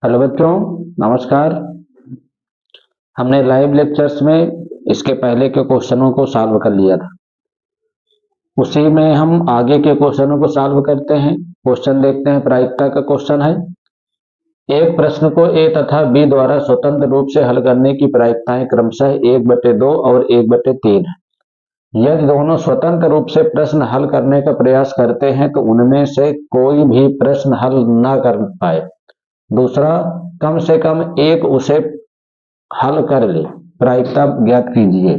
Hello बच्चों, नमस्कार। हमने लाइव लेक्चर्स में इसके पहले के क्वेश्चनों को सॉल्व कर लिया था। उसी में हम आगे के क्वेश्चनों को सॉल्व करते हैं। क्वेश्चन देखते हैं। प्रायिकता का क्वेश्चन है, एक प्रश्न को ए तथा बी द्वारा स्वतंत्र रूप से हल करने की प्रायिकताएं क्रमशः 1/2 और 1/3 है। यदि दोनों स्वतंत्र रूप से प्रश्न हल करने का प्रयास करते हैं तो उनमें से कोई भी प्रश्न हल न कर पाए। दूसरा, कम से कम एक उसे हल कर ले। प्रायिकता ज्ञात कीजिए।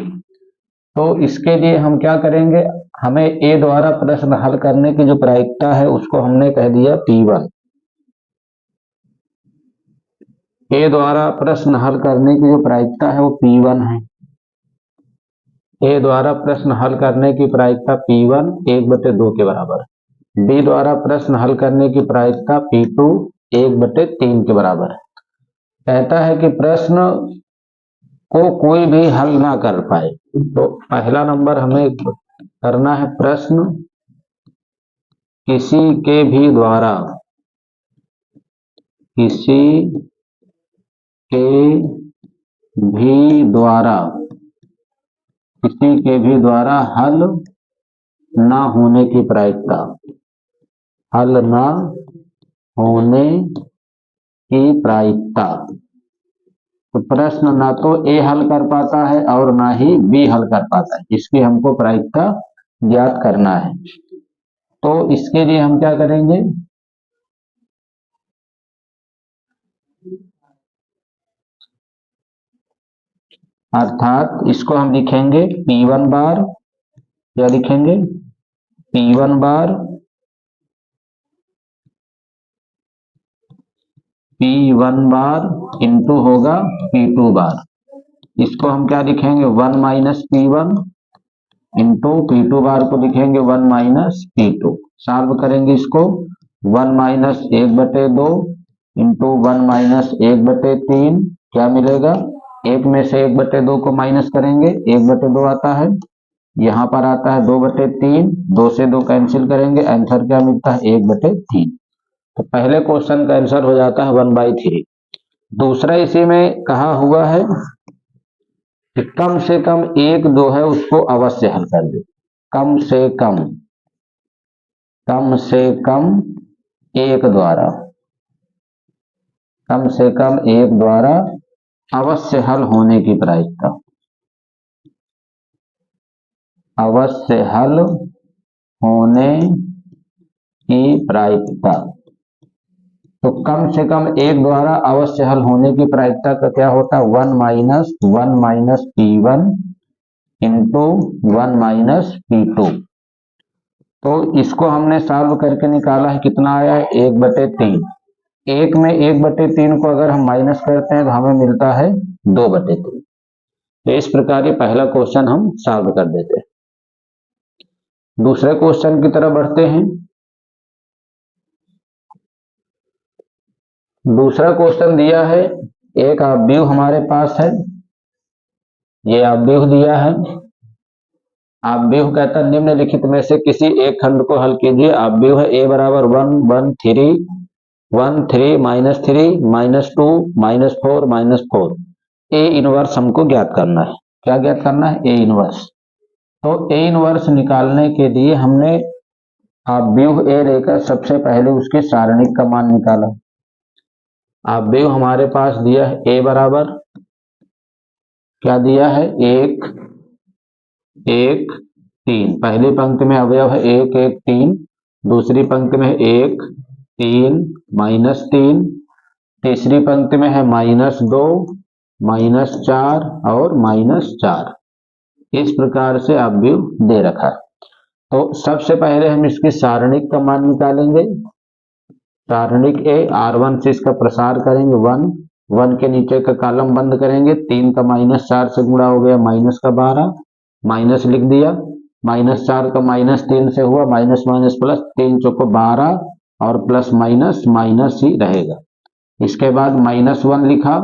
तो इसके लिए हम क्या करेंगे, हमें ए द्वारा प्रश्न हल करने की जो प्रायिकता है उसको हमने कह दिया P1। ए द्वारा प्रश्न हल करने की जो प्रायिकता है वो P1 है। ए द्वारा प्रश्न हल करने की प्रायिकता P1 1/2 के बराबर है। बी द्वारा प्रश्न हल करने की प्रायिकता P2 1/3 के बराबर है। कहता है कि प्रश्न को कोई भी हल ना कर पाए। तो पहला नंबर हमें करना है, प्रश्न किसी के भी द्वारा हल ना होने की प्रायिकता, हल ना होने की प्रायिकता। तो प्रश्न ना तो ए हल कर पाता है और ना ही बी हल कर पाता है, इसकी हमको प्रायिकता ज्ञात करना है। तो इसके लिए हम क्या करेंगे, अर्थात इसको हम लिखेंगे P1 बार। क्या लिखेंगे? P1 बार इंटू होगा P2 बार। इसको हम क्या लिखेंगे, 1 माइनस P1 इंटू P2 बार को लिखेंगे 1 माइनस P2। सॉल्व करेंगे इसको, 1 माइनस 1/2 इंटू 1 माइनस 1/3 क्या मिलेगा, एक में से 1/2 को माइनस करेंगे 1/2 आता है, यहाँ पर आता है 2/3, 2 से 2 कैंसिल करेंगे, आंसर क्या मिलता है 1/3। तो पहले क्वेश्चन का आंसर हो जाता है 1/3। दूसरा इसी में कहा हुआ है कि कम से कम एक जो है उसको अवश्य हल कर दे। कम से कम एक द्वारा, कम से कम एक द्वारा अवश्य हल होने की प्रायिकता, अवश्य हल होने की प्रायिकता। तो कम से कम एक द्वारा अवश्य हल होने की प्रायिकता का क्या होता है, 1 minus P1 into 1 minus P2। तो इसको हमने सॉल्व करके निकाला है, कितना आया है 1/3। एक में 1/3 को अगर हम माइनस करते हैं तो हमें मिलता है 2/3। तो इस प्रकार ये पहला क्वेश्चन हम सॉल्व कर देते हैं। दूसरे क्वेश्चन की तरफ बढ़ते हैं। दूसरा क्वेश्चन दिया है, एक अवयव हमारे पास है, ये अवयव दिया है। अवयव कहता है निम्नलिखित में से किसी एक खंड को हल कीजिए। अवयव है a बराबर 1 1 3 1 3 -3 -2 -4 -4। ए इनवर्स हमको ज्ञात करना है। क्या ज्ञात करना है, ए इनवर्स। तो ए इनवर्स निकालने के लिए हमने अवयव ए लेकर सबसे पहले उसके सारणिक का मान निकाला। अवयव हमारे पास दिया है ए बराबर, क्या दिया है, 1 1 3। पहली पंक्ति में अवयव है 1 1 3, दूसरी पंक्ति में 1 3 -3, तीसरी पंक्ति में है -2 -4 और -4। इस प्रकार से अवयव दे रखा है। तो सबसे पहले हम इसके सारणिक का मान निकालेंगे। सारणिक ए, R1 से इसका प्रसार करेंगे 1, 1 के नीचे का कॉलम बंद करेंगे, 3 का -4 से गुणा हो गया माइनस का 12, माइनस लिख दिया, -4 का -3 से हुआ माइनस माइनस प्लस, 3 चौको 12 और प्लस माइनस माइनस ही रहेगा। इसके बाद -1 लिखा,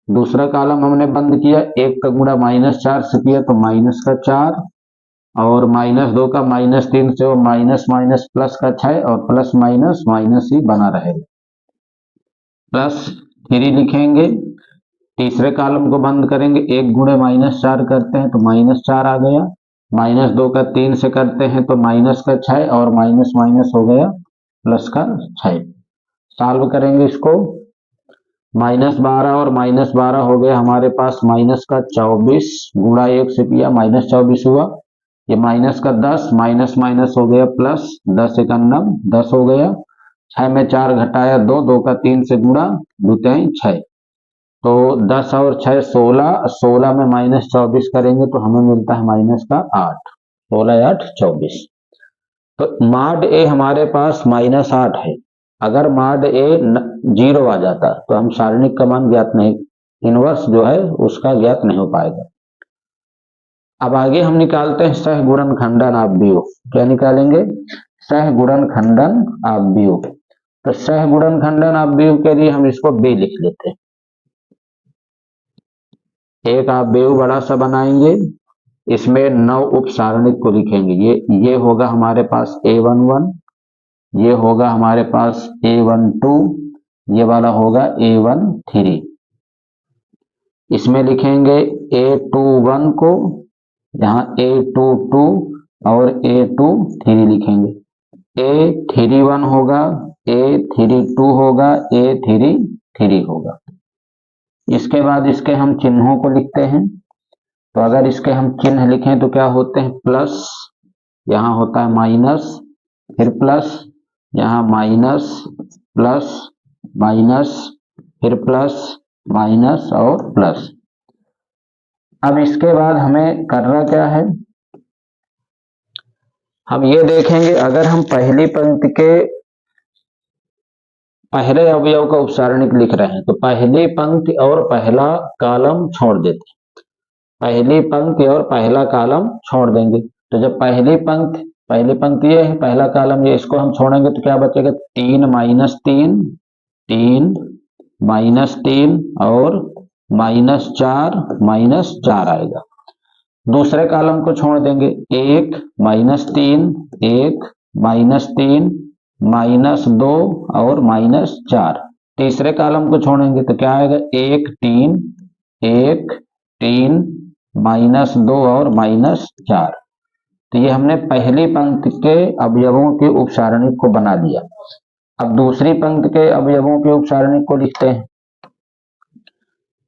दूसरा कॉलम हमने बंद किया, 1 का गुणा -4 से किया तो माइनस का 4 और -2 का -3 से वो माइनस माइनस प्लस का 6 और प्लस माइनस माइनस ही बना रहेगा। प्लस 3 लिखेंगे। तीसरे कॉलम को बंद करेंगे, 1 गुणे -4 करते हैं तो -4 आ गया। -2 का 3 से करते हैं तो माइनस का 6 और माइनस माइनस हो गया प्लस का 6। सॉल्व करेंगे इसको, -12 और -12 हो गया हमारे पास माइनस का 24 गुणा 1 से किया -24 हुआ। ये माइनस का 10 माइनस माइनस हो गया प्लस 10 एकम 10 हो गया। 6 में 4 घटाया 2, 2 का 3 से गुणा 2 3 6 तो 10 और 6 16, 16 में -24 करेंगे तो हमें मिलता है माइनस का 8। 16 8 24। तो मॉड ए हमारे पास -8 है। अगर मॉड ए 0 आ जाता तो हम सारणिक का मान ज्ञात नहीं, इनवर्स जो है उसका ज्ञात नहीं हो पाएगा। अब आगे हम निकालते हैं सहगुणनखंडन आव्यूह। क्या निकालेंगे? सहगुणनखंडन आव्यूह। तो सहगुणनखंडन आव्यूह के लिए हम इसको बी लिख लेते हैं। एक आव्यूह बड़ा सा बनाएंगे, इसमें 9 उप सारणिक को लिखेंगे। ये होगा हमारे पास A11, ये होगा हमारे पास A12, ये वाला होगा A13। इसमें लिखेंगे A21 को, यहाँ A22 और A23 लिखेंगे। A31 होगा, A32 होगा, A33 होगा। इसके बाद इसके हम चिन्हों को लिखते हैं। तो अगर इसके हम चिन्ह लिखें तो क्या होते हैं? प्लस, यहाँ होता है माइनस, फिर प्लस, यहाँ माइनस प्लस माइनस, फिर प्लस माइनस और प्लस। अब इसके बाद हमें करना क्या है? हम ये देखेंगे, अगर हम पहली पंक्ति के पहले अवयव का उपसारणिक लिख रहे हैं तो पहली पंक्ति और पहला कॉलम छोड़ देते हैं। पहली पंक्ति और पहला कॉलम छोड़ देंगे। तो जब पहली पंक्ति ये है, पहला कॉलम ये, इसको हम छोड़ेंगे तो क्या बचेगा? 3 -3, 3 -3 और -4 आएगा। दूसरे कॉलम को छोड़ देंगे, 1 -3, 1 -3 -2 और -4। तीसरे कॉलम को छोड़ेंगे तो क्या आएगा? 1 3 1 3 -2 और -4। तो ये हमने पहली पंक्ति के अवयवों के उपसारणिक को बना दिया। अब दूसरी पंक्ति के अवयवों के उपसारणिक को लिखते हैं।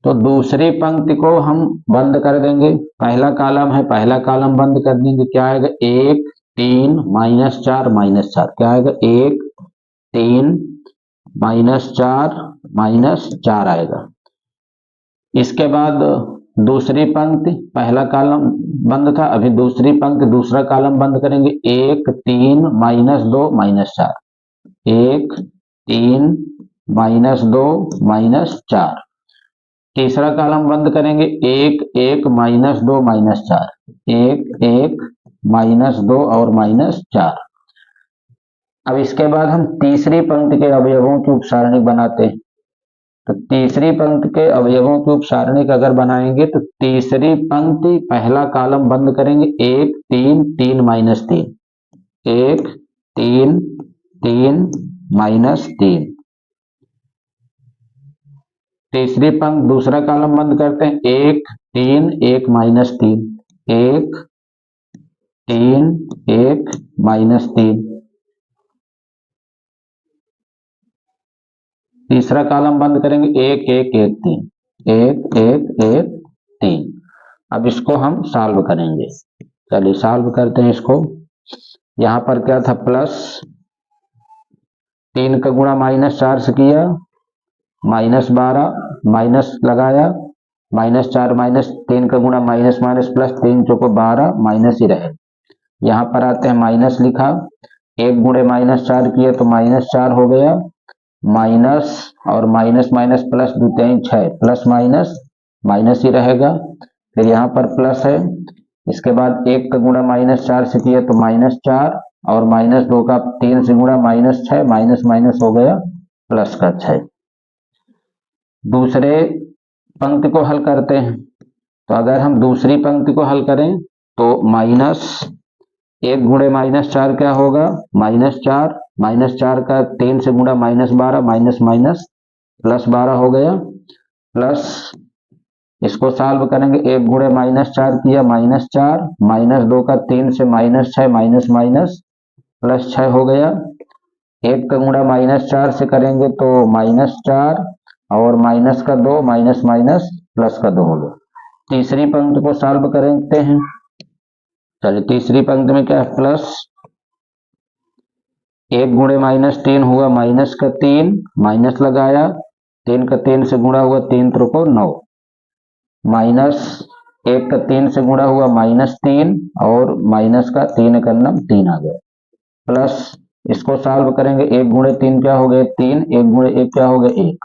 तो दूसरी पंक्ति को हम बंद कर देंगे। पहला कॉलम है, पहला कॉलम बंद कर देंगे। क्या आएगा? 1 3 -4 -4। क्या आएगा? 1 3 -4 -4 आएगा। इसके बाद दूसरी पंक्ति, पहला कॉलम बंद था, अभी दूसरी पंक्ति दूसरा कॉलम बंद करेंगे। 1 3 -2 -4, 1 3 -2 -4। तीसरा कॉलम बंद करेंगे, 1 1 -2 -4, 1 1 -2 और -4। अब इसके बाद हम तीसरी पंक्ति के अवयवों की उपसारणिक बनाते हैं। तो तीसरी पंक्ति के अवयवों की उपसारणिक अगर बनाएंगे तो तीसरी पंक्ति पहला कॉलम बंद करेंगे, 1 3 3 -3, 1 3 3 -3। तीसरी पंक्ति दूसरा कॉलम बंद करते हैं, 1 3 1 -3, 1 3 1 -3। तीसरा कॉलम बंद करेंगे, 1 1 1 3, 1 1 1 3। अब इसको हम सॉल्व करेंगे। चलिए सॉल्व करते हैं इसको। यहाँ पर क्या था? प्लस 3 का गुणा -4 से किया, -12 माइनस लगाया, -4 -3 का गुणा माइनस माइनस प्लस 3 चौको 12 माइनस ही रहे। यहाँ पर आते हैं माइनस लिखा, 1 गुणे -4 किया तो -4 हो गया, माइनस और minus minus plus 2 3 6 plus minus minus ही रहेगा। फिर यहाँ पर प्लस है, इसके बाद 1 का गुणा -4 से किया तो -4 और -2 का 3 से गुणा -6 माइनस माइनस हो गया प्लस का 6। दूसरे पंक्ति को हल करते हैं। तो अगर हम दूसरी पंक्ति को हल करें तो -1 गुणे -4 क्या होगा? -4 का 3 से गुणा -12 माइनस माइनस प्लस 12 हो गया, प्लस इसको सॉल्व करेंगे, 1 गुणे -4 किया -4, -2 का 3 से -6, माइनस माइनस प्लस 6 हो गया। 1 का गुणा -4 से करेंगे तो -4 और माइनस का 2, माइनस माइनस प्लस का 2 हो गया। तीसरी पंक्ति को सॉल्व करते हैं। चलिए तीसरी पंक्ति में क्या है, प्लस 1 गुणे -3 हुआ माइनस का 3, माइनस लगाया, 3 का 3 से गुणा हुआ 3 त्रिको 9, माइनस 1 का 3 से गुणा हुआ -3 और माइनस का 3 का 3 आ गया, प्लस इसको सॉल्व करेंगे, 1 गुणे 3 क्या हो गया 3, 1 गुणे 1 क्या हो गया 1।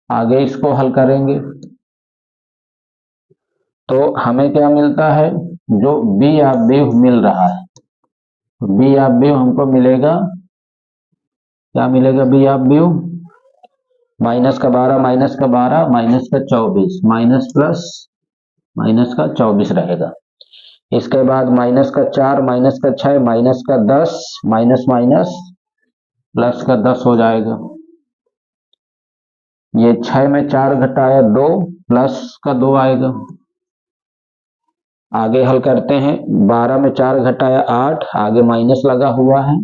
आगे इसको हल करेंगे तो हमें क्या मिलता है, जो बी ऑफ मिल रहा है, बी ऑफ हमको मिलेगा, क्या मिलेगा B of -12 -12 -24 minus plus minus का 24 रहेगा। इसके बाद -4 -6 -10 माइनस माइनस प्लस का 10 हो जाएगा। ये 6 में 4 घटाया 2 प्लस का 2 आएगा। आगे हल करते हैं, 12 में 4 घटाया 8, आगे माइनस लगा हुआ है,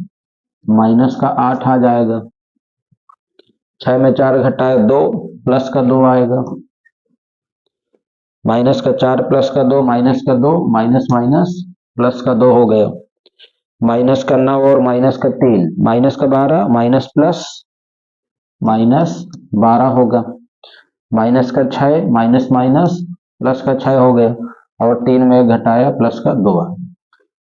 माइनस का 8 आ जाएगा। 6 में 4 घटाया 2 प्लस का 2 आएगा, माइनस का 4 प्लस का 2, माइनस का 2, माइनस माइनस प्लस का 2 हो गया। माइनस का 9 और माइनस का 3, माइनस का 12, माइनस प्लस माइनस 12 होगा। माइनस का 6, माइनस माइनस प्लस का 6 हो गया, और 3 में घटाया प्लस का 2।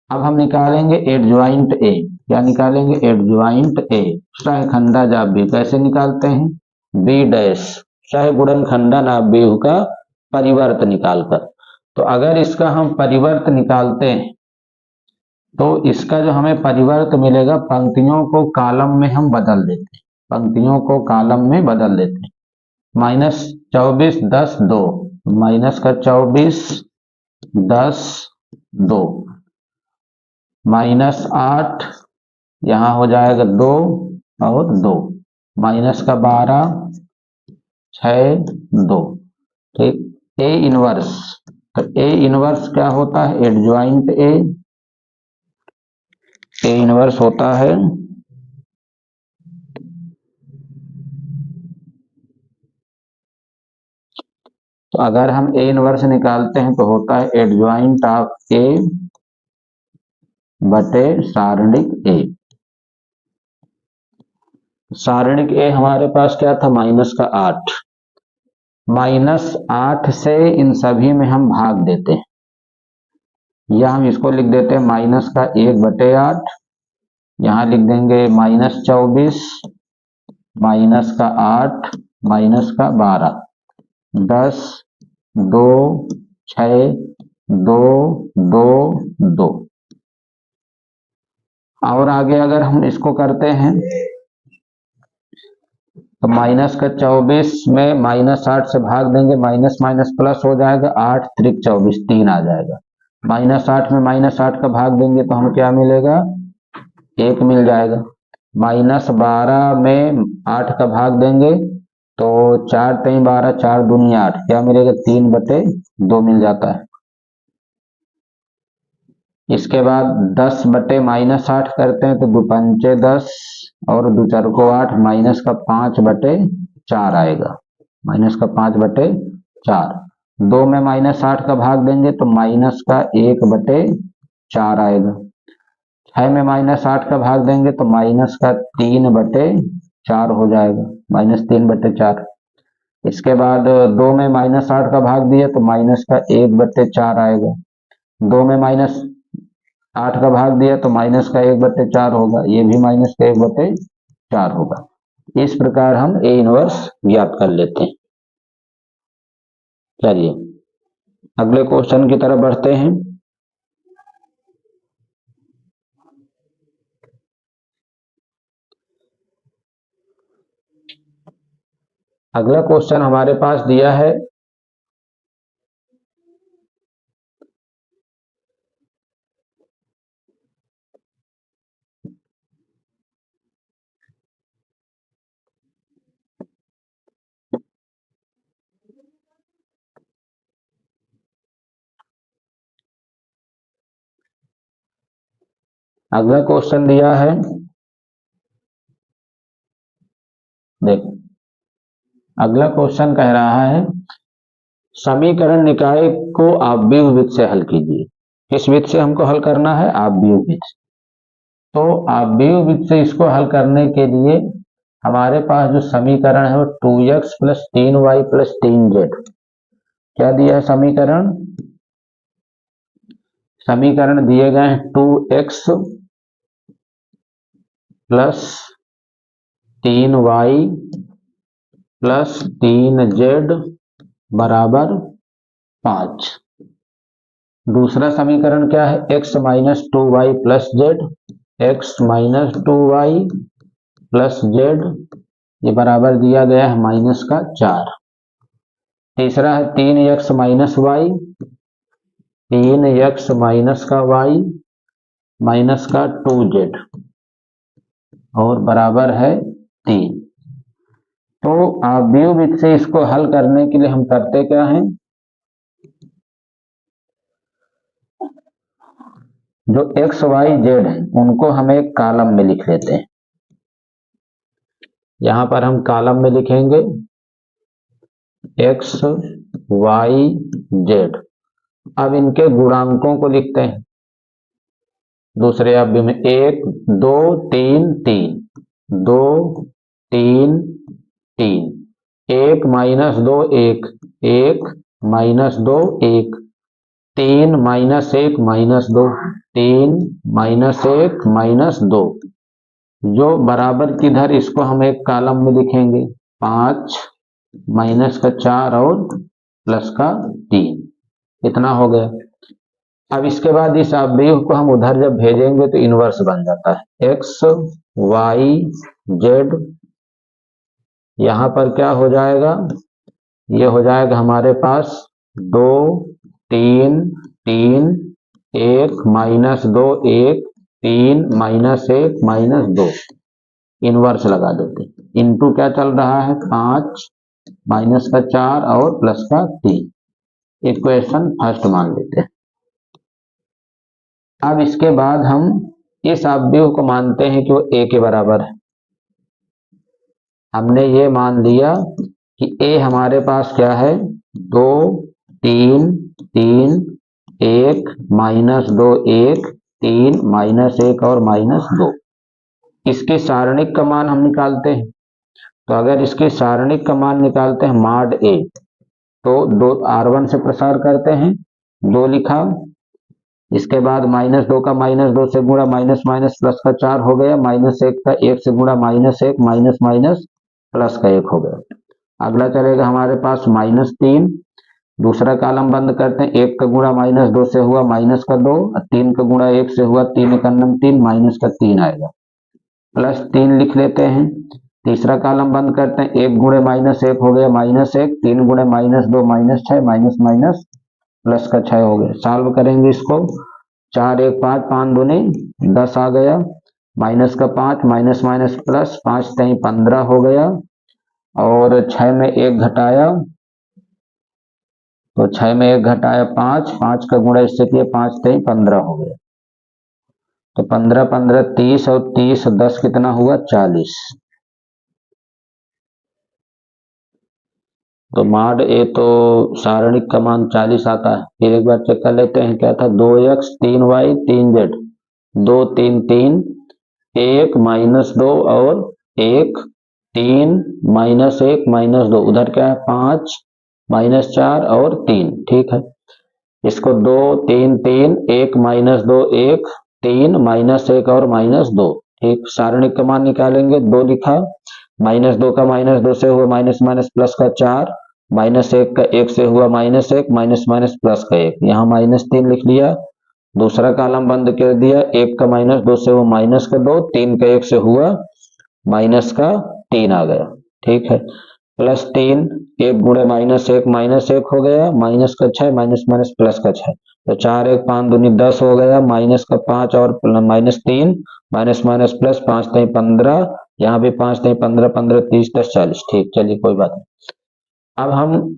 अब हम निकालेंगे एडज्वाइंट ए। क्या निकालेंगे, एडज्वाइंट ए, सहखंडा जाब्यू। कैसे निकालते हैं, बी डैश सह गुणनखंडा नाभ्यूह का परिवर्त निकालकर। तो अगर इसका हम परिवर्त निकालते हैं तो इसका जो हमें परिवर्त मिलेगा, पंक्तियों को कॉलम में हम बदल देते हैं, पंक्तियों को कॉलम में बदल देते हैं। -24 10 2, माइनस का 24 10 2, -8 यहाँ हो जाएगा 2 और 2, माइनस का 12 6 2। ठीक, ए इनवर्स, तो ए इनवर्स क्या होता है, एडज्वाइंट ए, ए इनवर्स होता है तो अगर हम ए इनवर्स निकालते हैं तो होता है एडज्वाइंट ऑफ ए बटे सारणिक ए। सारणिक ए हमारे पास क्या था, -8, -8 से इन सभी में हम भाग देते हैं, या हम इसको लिख देते हैं -1/8, यहां लिख देंगे -24 -8 -12 10 2 6 2 2 2। और आगे अगर हम इसको करते हैं तो माइनस का 24 में -8 से भाग देंगे, माइनस माइनस प्लस हो जाएगा, 8 त्रिक 24 3 आ जाएगा। -8 में -8 का भाग देंगे तो हमें क्या मिलेगा, 1 मिल जाएगा। -12 में 8 का भाग देंगे तो 4 3 12 4 दूनी 8, क्या मिलेगा 3/2 मिल जाता है। इसके बाद 10/-8 करते हैं तो 2 पंचे 10 और 2 चरको 8, माइनस का 5/4 आएगा, माइनस का 5/4। 2 में -8 का भाग देंगे तो माइनस का 1/4 आएगा। 6 में -8 का भाग देंगे तो माइनस का 3/4 हो जाएगा, -3/4। इसके बाद 2 में -8 का भाग दिया तो माइनस का 1/4 आएगा। 2 में -8 का भाग दिया तो माइनस का 1/4 होगा, ये भी माइनस का 1/4 होगा। इस प्रकार हम ए इनवर्स ज्ञात कर लेते हैं। चलिए अगले क्वेश्चन की तरफ बढ़ते हैं। अगला क्वेश्चन हमारे पास दिया है, अगला क्वेश्चन दिया है, देख अगला क्वेश्चन कह रहा है समीकरण निकाय को आव्यूह विधि से हल कीजिए। किस विधि से हमको हल करना है? आव्यूह विधि। तो आव्यूह विधि से इसको हल करने के लिए हमारे पास जो समीकरण है वो 2x plus 3y plus 3z, क्या दिया है समीकरण? समीकरण दिए गए हैं 2x plus 3y plus 3z बराबर 5। दूसरा समीकरण क्या है? x minus 2y plus Z, x minus 2y plus Z, ये बराबर दिया गया है माइनस का 4। तीसरा है 3x minus y, 3x minus का y माइनस का 2z और बराबर है 3। तो आव्यूह विधि से इसको हल करने के लिए हम करते क्या हैं, जो x y z है उनको हम एक कॉलम में लिख लेते हैं। यहां पर हम कॉलम में लिखेंगे x y z। अब इनके गुणांकों को लिखते हैं दूसरे अवयव में, 1 2 3 3, 2 3 3, 1 minus 2 1, 1 minus 2 1, 3 minus 1 minus 2, 3 minus 1 minus 2, जो बराबर किधर, इसको हम एक कॉलम में लिखेंगे 5 माइनस का 4 और प्लस का 3, इतना हो गया। अब इसके बाद इस अवयव को हम उधर जब भेजेंगे तो इनवर्स बन जाता है, एक्स वाई जेड। यहां पर क्या हो जाएगा, ये हो जाएगा हमारे पास 2 3 3, 1 माइनस 2 1, 3 माइनस 1 माइनस 2, इनवर्स लगा देते, इनटू क्या चल रहा है 5 माइनस का 4 और प्लस का 3, इक्वेशन फर्स्ट मान लेते हैं। अब इसके बाद हम इस अवयव को मानते हैं कि वो a के बराबर है। हमने ये मान लिया कि a हमारे पास क्या है, 2 3 3, 1 माइनस 2 1, 3 माइनस 1 और माइनस 2। इसके सारणिक का मान हम निकालते हैं। तो अगर इसके सारणिक का मान निकालते हैं मॉड a, तो 2 r1 से प्रसार करते हैं, 2 लिखा। इसके बाद माइनस 2 का माइनस 2 से गुणा, माइनस माइनस प्लस का 4 हो गया, माइनस 1 का 1 से गुणा, माइनस 1 माइनस माइनस प्लस का 1 हो गया। अगला चलेगा हमारे पास माइनस 3, दूसरा कॉलम बंद करते हैं, 1 का गुणा माइनस 2 से हुआ माइनस का 2, 3 का गुणा 1 से हुआ 3 एकम 3, माइनस का 3 आएगा, प्लस 3 लिख लेते हैं। तीसरा कॉलम बंद करते हैं, 1 गुणे माइनस 1 हो गया माइनस 1, 3 गुणे minus 2 minus 6, minus minus plus का 6 हो गया। सॉल्व करेंगे इसको, 4 1 5, 5 दूनी 10 आ गया, माइनस का 5 माइनस माइनस प्लस, 5 3 15 हो गया, और 6 में 1 घटाया, तो 6 में 1 घटाया 5, 5 का गुणा इससे किया, 5 3 15 हो गया। तो 15 15 30 और 30 10 कितना हुआ, 40। तो मॉड ए तो सारणिक का मान 40 आता है। फिर एक बार चेक कर लेते हैं, क्या था, 2x 3y 3z, 2 3 3, 1 माइनस 2 और 1, 3 माइनस 1 माइनस 2, उधर क्या है 5 माइनस 4 और 3, ठीक है। इसको 2 3 3, 1 माइनस 2 1, 3 माइनस 1 और माइनस 2, ठीक। सारणिक का मान निकालेंगे, 2 लिखा, माइनस 2 का माइनस 2 से हुआ माइनस माइनस प्लस का 4, माइनस 1 का 1 से हुआ माइनस 1, माइनस माइनस प्लस का 1, यहाँ माइनस 3 लिख लिया। दूसरा कॉलम बंद कर दिया, 1 का माइनस 2 से हुआ माइनस का 2, 3 का 1 से हुआ माइनस का 3 आ गया, ठीक है। प्लस 3, 1 गुणे माइनस 1 माइनस 1 हो गया, माइनस का 6 माइनस माइनस प्लस का 6, तो 4 1 5 दूनी 10 हो गया, माइनस का 5 और माइनस 3, माइनस माइनस प्लस, 5 3 15, यहाँ भी 5 3 15 15 30 10 40, ठीक। चलिए कोई बात नहीं। अब हम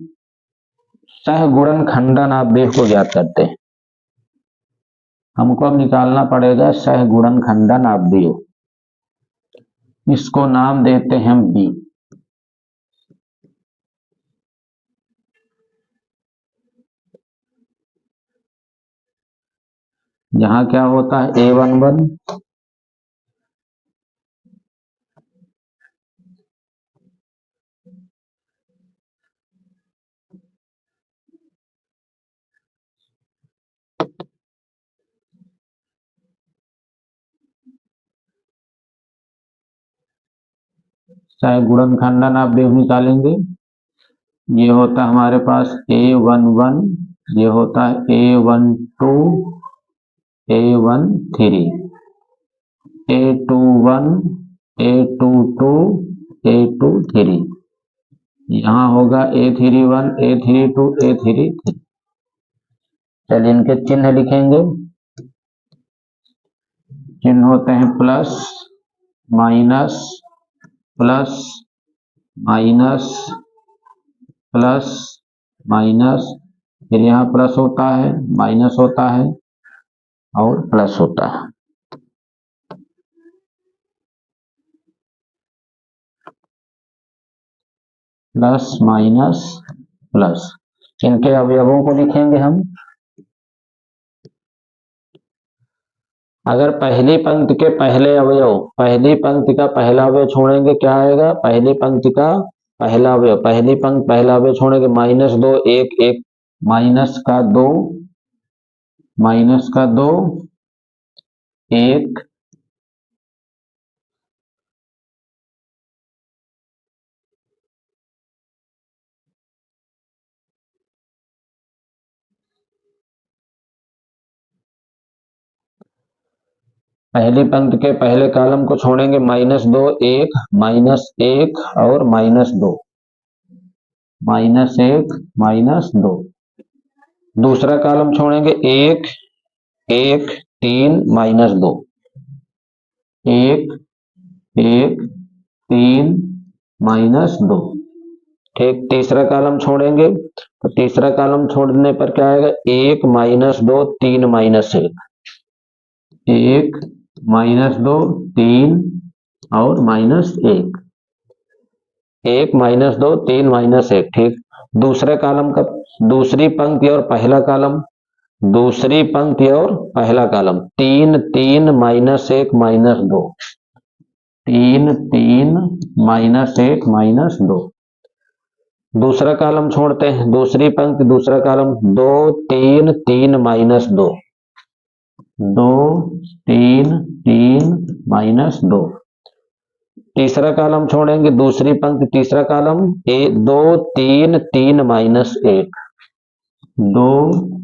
सहगुणन खंडन आव्यूह को ज्ञात करते हैं। हमको अब निकालना पड़ेगा सहगुणनखंडन अपव्यय। इसको नाम देते हैं बी। यहाँ क्या होता है A11 सहगुणनखंडन अपव्यय निकालेंगे। ये होता है हमारे पास A11, ये होता है A12, A13, A21, A22, A23। यहाँ होगा A31, A32, A33। चलिए इनके चिन्ह लिखेंगे। चिन्ह होते हैं plus minus plus minus plus minus, फिर यहाँ प्लस होता है, माइनस होता है और प्लस होता है। प्लस माइनस प्लस, इनके अवयवों को लिखेंगे हम। अगर पहली पंक्ति के पहले अवयव, पहली पंक्ति का पहला अवयव छोड़ेंगे क्या आएगा, पहली पंक्ति का पहला अवयव, पहली पंक्ति पहला अवयव छोड़ेंगे -2 1 1, माइनस का 2 1। पहली पंक्ति के पहले कॉलम को छोड़ेंगे -2 1 -1 और -2, -1 -2। दूसरा कॉलम छोड़ेंगे 1 1 3 -2, 1 1 3 -2। ठीक, तीसरा कॉलम छोड़ेंगे तो तीसरा कॉलम छोड़ने पर क्या आएगा, 1 -2 3 -1, 1 -2 3 और -1, 1 -2 3 -1। ठीक, दूसरे कॉलम का दूसरी पंक्ति और पहला कॉलम, दूसरी पंक्ति और पहला कॉलम 3 3 -1 -2, 3 3 -1 -2। दूसरा कॉलम छोड़ते हैं, दूसरी पंक्ति दूसरा कॉलम 2 3 3 -2, 2 3 3 -2। तीसरा कॉलम छोड़ेंगे, दूसरी पंक्ति तीसरा कॉलम 2 3 3 -1, 2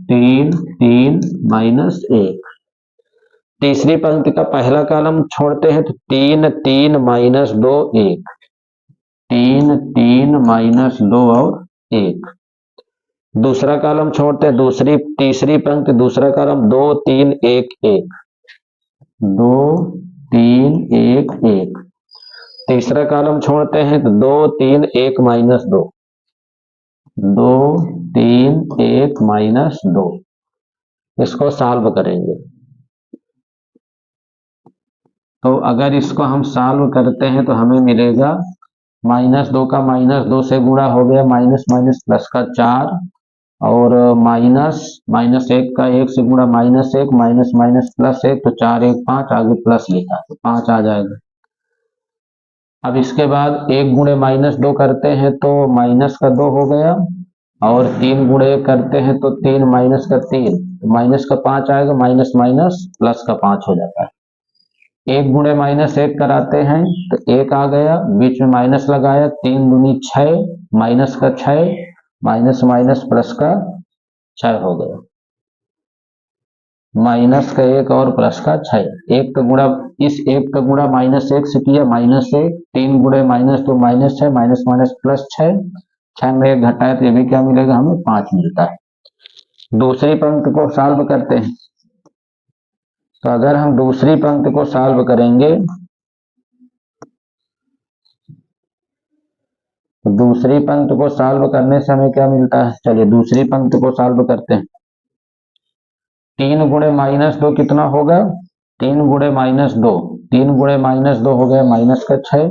3 3 -1। तीसरी पंक्ति का पहला कॉलम छोड़ते हैं तो 3 3 -2 1, 3 3 -2 और 1। दूसरा कॉलम छोड़ते हैं, तीसरी पंक्ति दूसरा कॉलम 2 3 1 1, 2 3 1 1। तीसरा कॉलम छोड़ते हैं तो 2 3 1 -2, 2 3 1 -2। इसको सॉल्व करेंगे तो अगर इसको हम सॉल्व करते हैं तो हमें मिलेगा -2 का -2 से गुणा हो गया, माइनस माइनस प्लस का 4, और -1 का 1 से गुणा -1, माइनस माइनस +1, तो 4 1 5, आगे प्लस लिखा तो 5 आ जाएगा। अब इसके बाद 1 गुणे -2 करते हैं तो माइनस का 2 हो गया, और 3 गुणे करते हैं तो 3 माइनस का 3, तो माइनस का 5 आएगा, माइनस माइनस प्लस का 5 हो जाता है। 1 गुणे -1 कराते हैं तो 1 आ गया, बीच में माइनस लगाया, 3 दूनी 6, माइनस का 6, माइनस माइनस प्लस का 6 हो गया, माइनस का 1 और प्लस का 6। 1 का गुणा, इस 1 का गुणा -1 से किया, -1, 3 गुणे -2 -6, माइनस माइनस प्लस 6, 6 में 1 घटाए तो ये भी क्या मिलेगा, हमें 5 मिलता है। दूसरी पंक्ति को सॉल्व करते हैं तो अगर हम दूसरी पंक्ति को सॉल्व करेंगे तो दूसरी पंक्ति को सॉल्व करने से हमें क्या मिलता है, चलिए दूसरी पंक्ति को सॉल्व करते हैं। 3 गुणे -2 कितना होगा? 3 गुणे -2, 3 गुणे -2 हो गया माइनस का 6,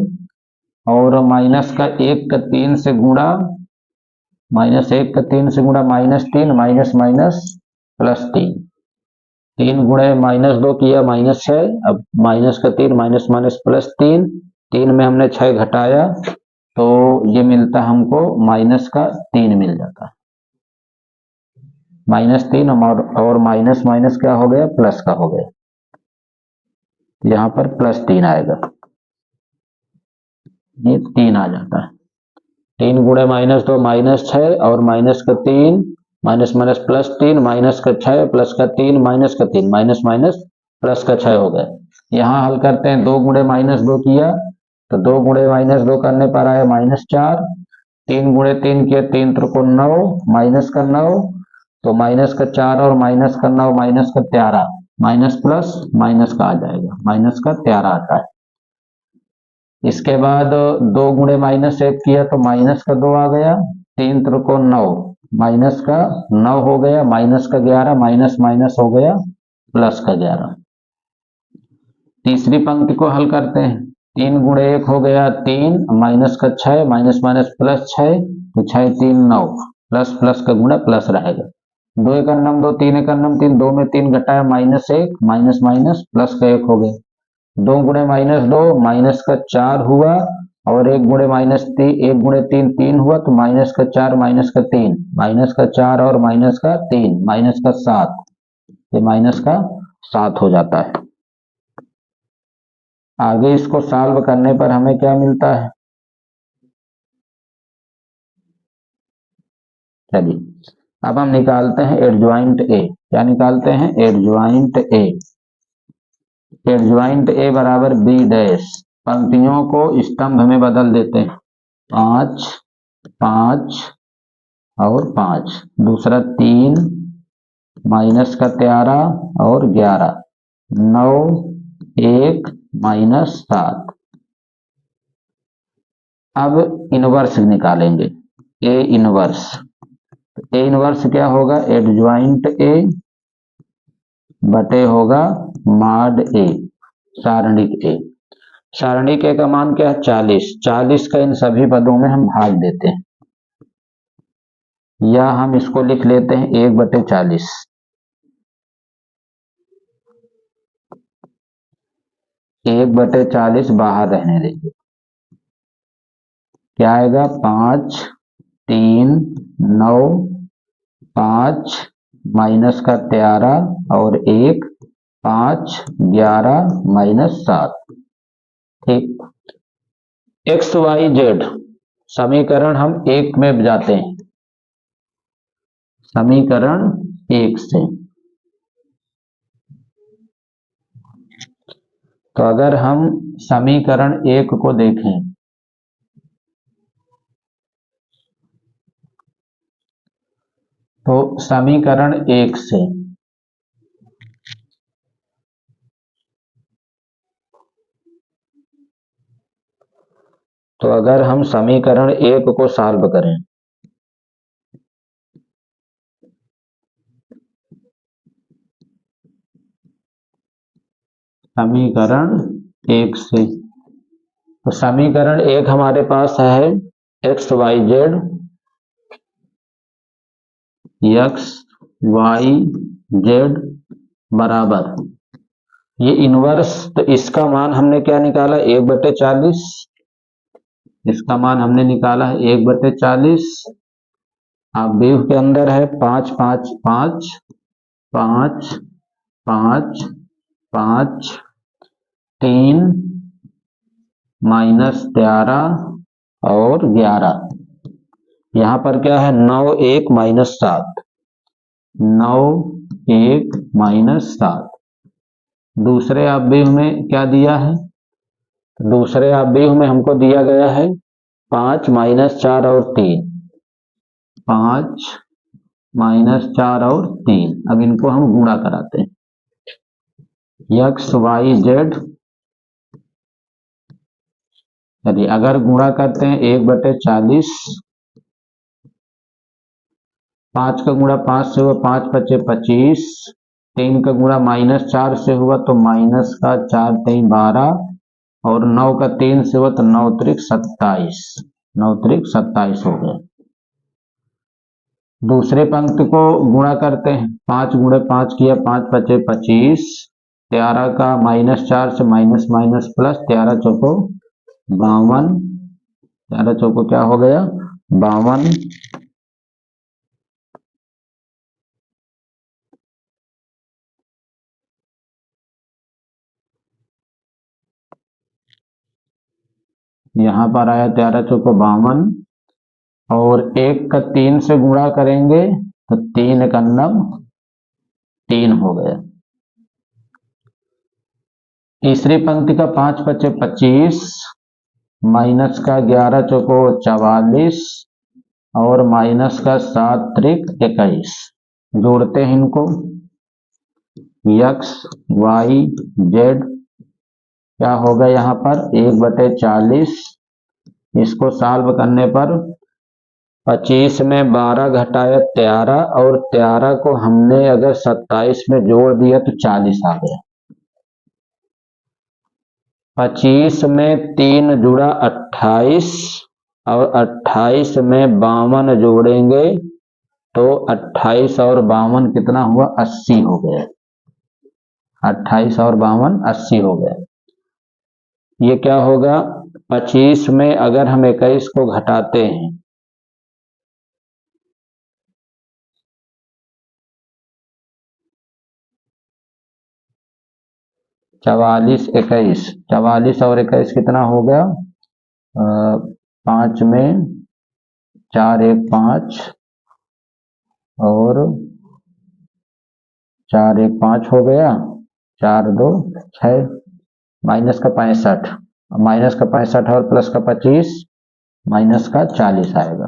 और माइनस का 1 का 3 से गुणा, -1 का 3 से गुणा -3, माइनस माइनस +3, 3 गुणे -2 किया -6, अब माइनस का 3 माइनस माइनस +3, 3 में हमने 6 घटाया तो ये मिलता हमको माइनस का 3 मिल जाता है, -3, और माइनस माइनस क्या हो गया? प्लस का हो गया, यहाँ पर +3 आएगा, ये 3 आ जाता है। 3 गुणे -2 -6, और माइनस का 3 माइनस माइनस +3, माइनस का 6 प्लस का 3 माइनस का 3, माइनस माइनस प्लस का 6 हो गया। यहाँ हल करते हैं, 2 गुणे -2 किया तो 2 गुणे -2 करने पर आया -4, 3 गुणे 3 किया, 3 त्रिको 9, माइनस का 9, तो माइनस का 4 और माइनस का 9, माइनस का 13, माइनस प्लस माइनस का आ जाएगा, माइनस का 13 आता है। इसके बाद 2 गुणे -1 किया तो माइनस का 2 आ गया, 3 त्रिको 9, माइनस का 9 हो गया, माइनस का 11, माइनस माइनस हो गया प्लस का 11। तीसरी पंक्ति को हल करते हैं, 3 गुणे 1 हो गया 3, माइनस का 6, माइनस माइनस प्लस 6, तो 6 3 9, प्लस प्लस का गुणा प्लस रहेगा, 2 एक अन्नम 2, 3 एक अन्नम 3, 2 में 3 घटाया -1, माइनस माइनस प्लस का 1 हो गया, 2 गुणे -2 माइनस का 4 हुआ, और 1 गुणे -3, 1 गुणे 3 3 हुआ, तो माइनस का 4 माइनस का 3, माइनस का 4 और माइनस का 3, माइनस का 7, ये माइनस का 7 हो जाता है। आगे इसको सॉल्व करने पर हमें क्या मिलता है? चलिए अब हम निकालते हैं एडज्वाइंट ए। क्या निकालते हैं? एडज्वाइंट ए। एडज्वाइंट ए बराबर बी डैश, पंक्तियों को स्तंभ में बदल देते हैं, 5 5 और 5, दूसरा 3 माइनस का 13 और 11, 9 1 -7। अब इनवर्स निकालेंगे, ए इनवर्स। ए इनवर्स क्या होगा? एडज्वाइंट ए बटे होगा मॉड ए, सारणिक ए। सारणिक ए का मान क्या है? 40। 40 का इन सभी पदों में हम भाग देते हैं, या हम इसको लिख लेते हैं 1/40। 1/40 बाहर रहने देंगे, क्या आएगा? 5 3 9 5 माइनस का 13 और 1 5 11 -7। ठीक, एक्स वाई जेड समीकरण हम 1 में जाते हैं, समीकरण 1 से। तो अगर हम समीकरण 1 को देखें, तो समीकरण 1 से तो अगर हम समीकरण 1 को सॉल्व करें, समीकरण 1 से, तो समीकरण 1 हमारे पास है x y z, x y z बराबर, ये इनवर्स, तो इसका मान हमने क्या निकाला? 1/40। इसका मान हमने निकाला है 1/40। आप व्यूह के अंदर है 5 5 5 5 5 5 3 -13 और 11, यहाँ पर क्या है? 9 1 -7, 9 1 -7। दूसरे अवयव में क्या दिया है? दूसरे अवयव में हमको दिया गया है 5 -4 और 3, 5 -4 और 3। अब इनको हम गुणा कराते हैं, एक्स वाई जेड। चलिए अगर गुणा करते हैं 1/40, 5 का गुणा 5 से हुआ, 5 × 5 = 25, 3 का गुणा -4 से हुआ तो माइनस का 4 3 12, और 9 का 3 से हुआ तो 9 त्रिक 27, 9 त्रिक 27 हो गया। दूसरे पंक्ति को गुणा करते हैं, 5 गुणे 5 किया, 5 पचे 25, 13 का -4 से माइनस माइनस प्लस, 13 चौको 52, 13 चौको क्या हो गया 52। यहां पर आया 13 चौको 52, और 1 का 3 से गुणा करेंगे तो 3 का 9 3 हो गया। तीसरी पंक्ति का 5 पचे 25, माइनस का 11 चौको 44, और माइनस का 7 त्रिक 21। जोड़ते हैं इनको, x y z क्या होगा यहाँ पर 1/40। इसको सॉल्व करने पर 25 में 12 घटाया 13, और 13 को हमने अगर 27 में जोड़ दिया तो 40 आ गया। 25 में 3 जुड़ा 28, और 28 में 52 जोड़ेंगे तो 28 और 52 कितना हुआ 80 हो गया। 28 और 52 80 हो गया। ये क्या होगा 25 में अगर हम 21 को घटाते हैं, चवालीस 21, 44 और 21 कितना हो गया 5 में 4 1 5, और 4 1 5 हो गया, 4 2 6, माइनस का 65, माइनस का 65 और प्लस का 25, माइनस का 40 आएगा।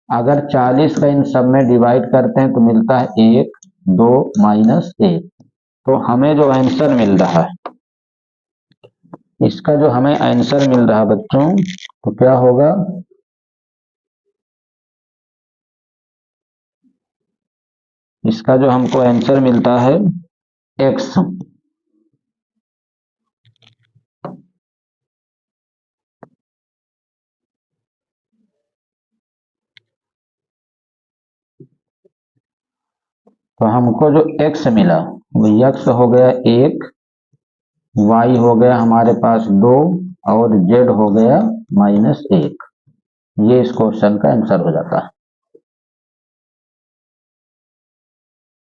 अगर 40 का इन सब में डिवाइड करते हैं तो मिलता है 1 2 -1। तो हमें जो आंसर मिल रहा है, इसका जो हमें आंसर मिल रहा है बच्चों, तो क्या होगा इसका जो हमको आंसर मिलता है x। तो हमको जो x मिला वो x हो गया 1, y हो गया हमारे पास 2, और z हो गया -1। ये इस क्वेश्चन का आंसर हो जाता है।